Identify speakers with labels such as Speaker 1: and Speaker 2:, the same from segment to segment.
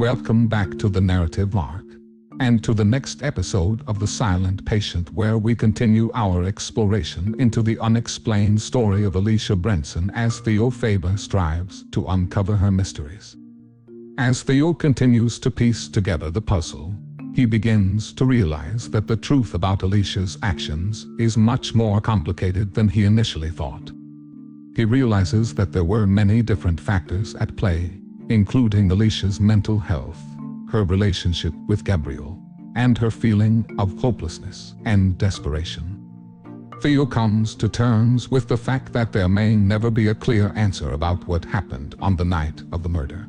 Speaker 1: Welcome back to the narrative arc, and to the next episode of The Silent Patient, where we continue our exploration into the unexplained story of Alicia Brenson as Theo Faber strives to uncover her mysteries. As Theo continues to piece together the puzzle, he begins to realize that the truth about Alicia's actions is much more complicated than he initially thought. He realizes that there were many different factors at play, including Alicia's mental health, her relationship with Gabriel, and her feeling of hopelessness and desperation. Theo comes to terms with the fact that there may never be a clear answer about what happened on the night of the murder.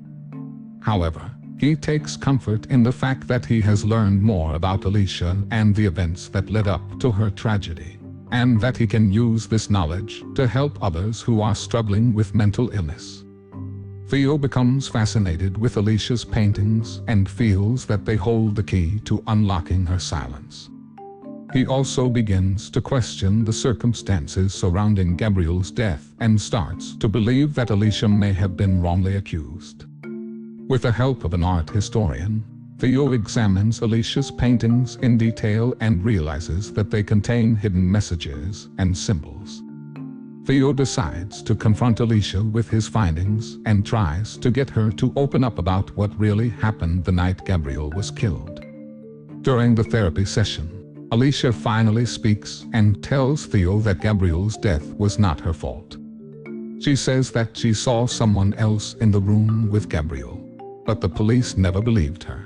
Speaker 1: However, he takes comfort in the fact that he has learned more about Alicia and the events that led up to her tragedy, and that he can use this knowledge to help others who are struggling with mental illness. Theo becomes fascinated with Alicia's paintings and feels that they hold the key to unlocking her silence. He also begins to question the circumstances surrounding Gabriel's death and starts to believe that Alicia may have been wrongly accused. With the help of an art historian, Theo examines Alicia's paintings in detail and realizes that they contain hidden messages and symbols. Theo decides to confront Alicia with his findings and tries to get her to open up about what really happened the night Gabriel was killed. During the therapy session, Alicia finally speaks and tells Theo that Gabriel's death was not her fault. She says that she saw someone else in the room with Gabriel, but the police never believed her.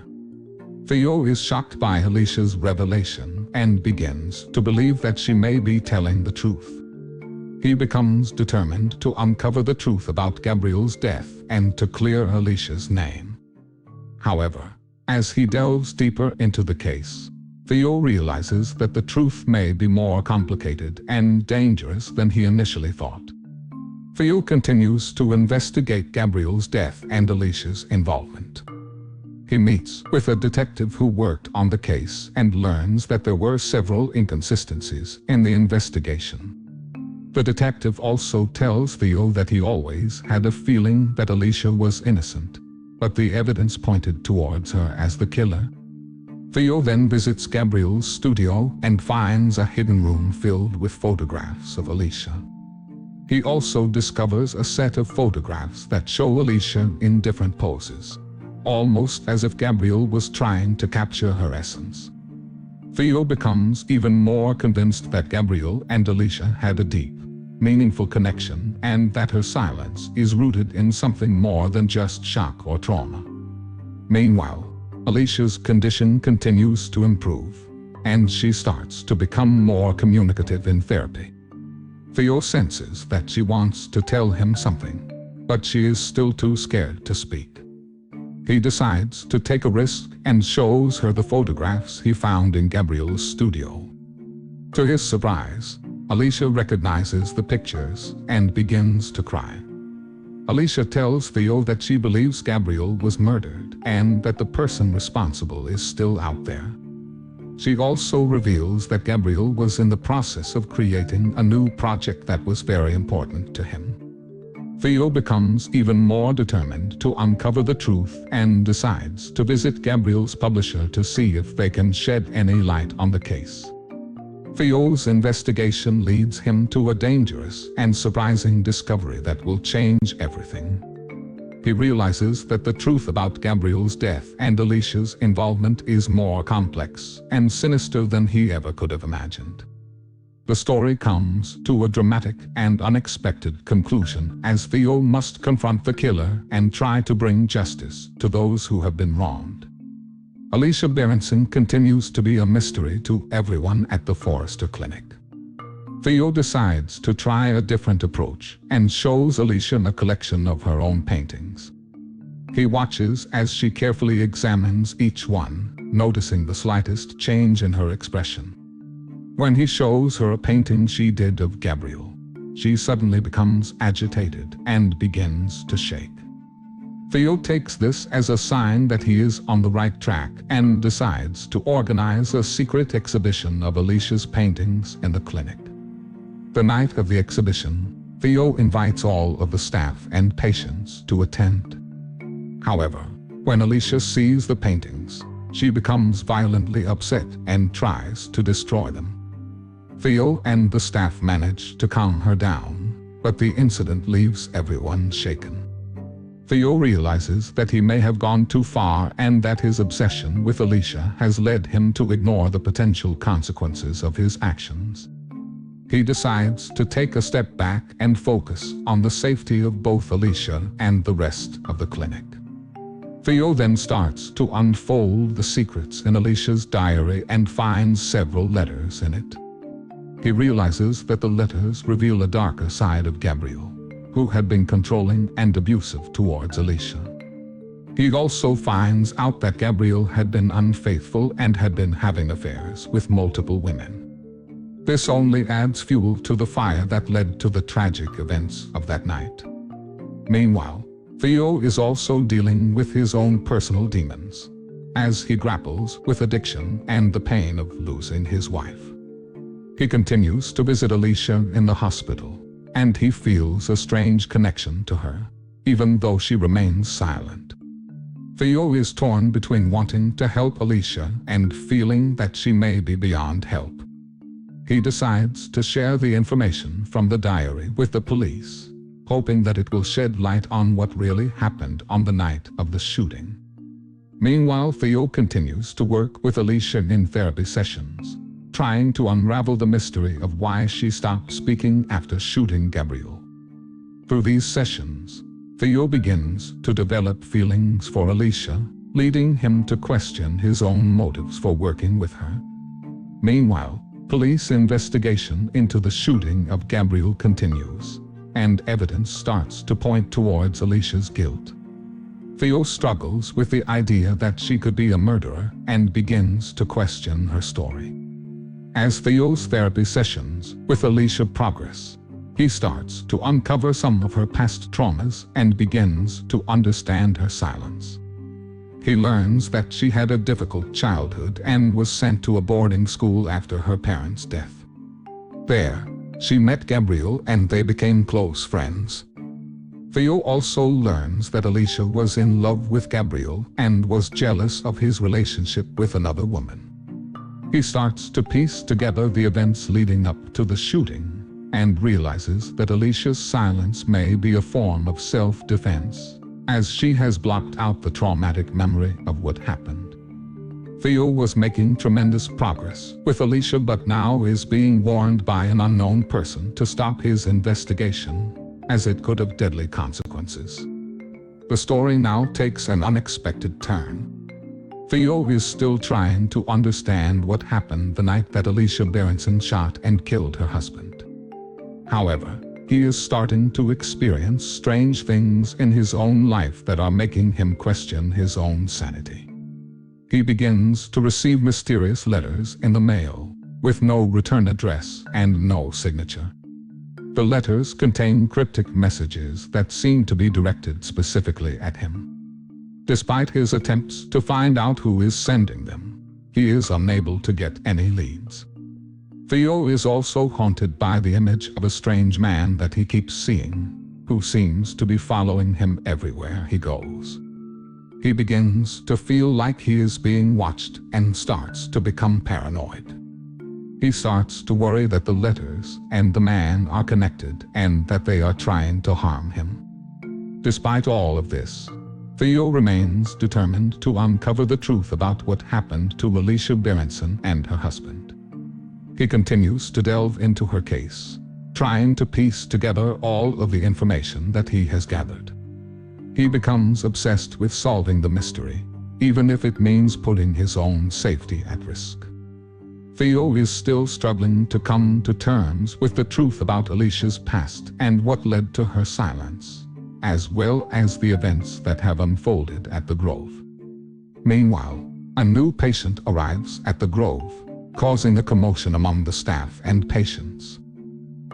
Speaker 1: Theo is shocked by Alicia's revelation and begins to believe that she may be telling the truth. He becomes determined to uncover the truth about Gabriel's death and to clear Alicia's name. However, as he delves deeper into the case, Theo realizes that the truth may be more complicated and dangerous than he initially thought. Theo continues to investigate Gabriel's death and Alicia's involvement. He meets with a detective who worked on the case and learns that there were several inconsistencies in the investigation. The detective also tells Theo that he always had a feeling that Alicia was innocent, but the evidence pointed towards her as the killer. Theo then visits Gabriel's studio and finds a hidden room filled with photographs of Alicia. He also discovers a set of photographs that show Alicia in different poses, almost as if Gabriel was trying to capture her essence. Theo becomes even more convinced that Gabriel and Alicia had a deep, meaningful connection and that her silence is rooted in something more than just shock or trauma. Meanwhile, Alicia's condition continues to improve, and she starts to become more communicative in therapy. Theo senses that she wants to tell him something, but she is still too scared to speak. He decides to take a risk and shows her the photographs he found in Gabriel's studio. To his surprise, Alicia recognizes the pictures and begins to cry. Alicia tells Theo that she believes Gabriel was murdered and that the person responsible is still out there. She also reveals that Gabriel was in the process of creating a new project that was very important to him. Theo becomes even more determined to uncover the truth and decides to visit Gabriel's publisher to see if they can shed any light on the case. Theo's investigation leads him to a dangerous and surprising discovery that will change everything. He realizes that the truth about Gabriel's death and Alicia's involvement is more complex and sinister than he ever could have imagined. The story comes to a dramatic and unexpected conclusion as Theo must confront the killer and try to bring justice to those who have been wronged. Alicia Brenson continues to be a mystery to everyone at the Forrester Clinic. Theo decides to try a different approach and shows Alicia a collection of her own paintings. He watches as she carefully examines each one, noticing the slightest change in her expression. When he shows her a painting she did of Gabriel, she suddenly becomes agitated and begins to shake. Theo takes this as a sign that he is on the right track and decides to organize a secret exhibition of Alicia's paintings in the clinic. The night of the exhibition, Theo invites all of the staff and patients to attend. However, When Alicia sees the paintings, she becomes violently upset and tries to destroy them. Theo and the staff manage to calm her down, but the incident leaves everyone shaken. Theo realizes that he may have gone too far and that his obsession with Alicia has led him to ignore the potential consequences of his actions. He decides to take a step back and focus on the safety of both Alicia and the rest of the clinic. Theo then starts to unfold the secrets in Alicia's diary and finds several letters in it. He realizes that the letters reveal a darker side of Gabriel, who had been controlling and abusive towards Alicia. He also finds out that Gabriel had been unfaithful and had been having affairs with multiple women. This only adds fuel to the fire that led to the tragic events of that night. Meanwhile, Theo is also dealing with his own personal demons, as he grapples with addiction and the pain of losing his wife. He continues to visit Alicia in the hospital, and he feels a strange connection to her, even though she remains silent. Theo is torn between wanting to help Alicia and feeling that she may be beyond help. He decides to share the information from the diary with the police, hoping that it will shed light on what really happened on the night of the shooting. Meanwhile, Theo continues to work with Alicia in therapy sessions, trying to unravel the mystery of why she stopped speaking after shooting Gabriel. Through these sessions, Theo begins to develop feelings for Alicia, leading him to question his own motives for working with her. Meanwhile, police investigation into the shooting of Gabriel continues, and evidence starts to point towards Alicia's guilt. Theo struggles with the idea that she could be a murderer and begins to question her story. As Theo's therapy sessions with Alicia progress, he starts to uncover some of her past traumas and begins to understand her silence. He learns that she had a difficult childhood and was sent to a boarding school after her parents' death. There, she met Gabriel and they became close friends. Theo also learns that Alicia was in love with Gabriel and was jealous of his relationship with another woman. He starts to piece together the events leading up to the shooting and realizes that Alicia's silence may be a form of self-defense, as she has blocked out the traumatic memory of what happened. Theo was making tremendous progress with Alicia but now is being warned by an unknown person to stop his investigation, as it could have deadly consequences. The story now takes an unexpected turn. Theo is still trying to understand what happened the night that Alicia Berenson shot and killed her husband. However, he is starting to experience strange things in his own life that are making him question his own sanity. He begins to receive mysterious letters in the mail, with no return address and no signature. The letters contain cryptic messages that seem to be directed specifically at him. Despite his attempts to find out who is sending them, he is unable to get any leads. Theo is also haunted by the image of a strange man that he keeps seeing, who seems to be following him everywhere he goes. He begins to feel like he is being watched and starts to become paranoid. He starts to worry that the letters and the man are connected and that they are trying to harm him. Despite all of this, Theo remains determined to uncover the truth about what happened to Alicia Berenson and her husband. He continues to delve into her case, trying to piece together all of the information that he has gathered. He becomes obsessed with solving the mystery, even if it means putting his own safety at risk. Theo is still struggling to come to terms with the truth about Alicia's past and what led to her silence, as well as the events that have unfolded at the Grove. Meanwhile, a new patient arrives at the Grove, causing a commotion among the staff and patients.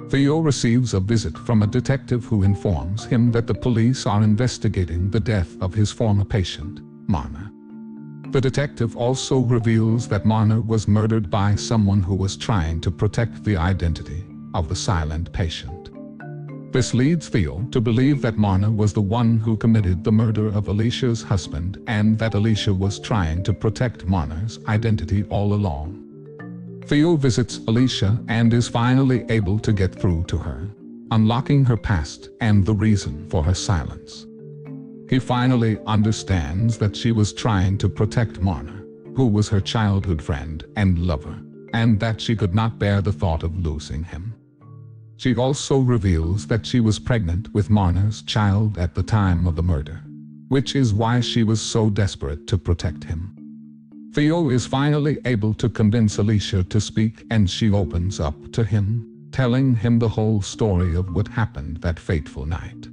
Speaker 1: Theo receives a visit from a detective who informs him that the police are investigating the death of his former patient, Marna. The detective also reveals that Marna was murdered by someone who was trying to protect the identity of the silent patient. This leads Theo to believe that Marna was the one who committed the murder of Alicia's husband and that Alicia was trying to protect Marna's identity all along. Theo visits Alicia and is finally able to get through to her, unlocking her past and the reason for her silence. He finally understands that she was trying to protect Marna, who was her childhood friend and lover, and that she could not bear the thought of losing him. She also reveals that she was pregnant with Marna's child at the time of the murder, which is why she was so desperate to protect him. Theo is finally able to convince Alicia to speak, and she opens up to him, telling him the whole story of what happened that fateful night.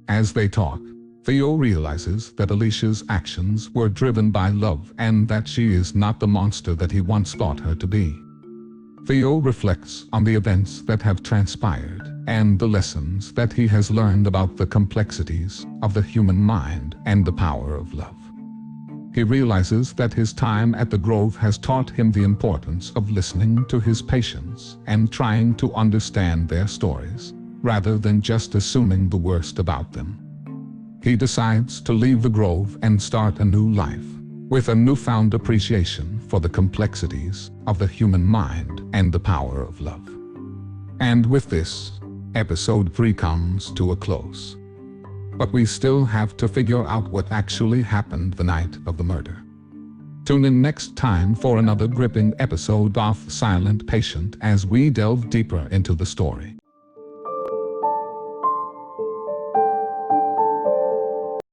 Speaker 1: As they talk, Theo realizes that Alicia's actions were driven by love and that she is not the monster that he once thought her to be. Theo reflects on the events that have transpired and the lessons that he has learned about the complexities of the human mind and the power of love. He realizes that his time at the Grove has taught him the importance of listening to his patients and trying to understand their stories, rather than just assuming the worst about them. He decides to leave the Grove and start a new life, with a newfound appreciation for the complexities of the human mind and the power of love. And with this, episode 3 comes to a close. But we still have to figure out what actually happened the night of the murder. Tune in next time for another gripping episode of Silent Patient as we delve deeper into the story.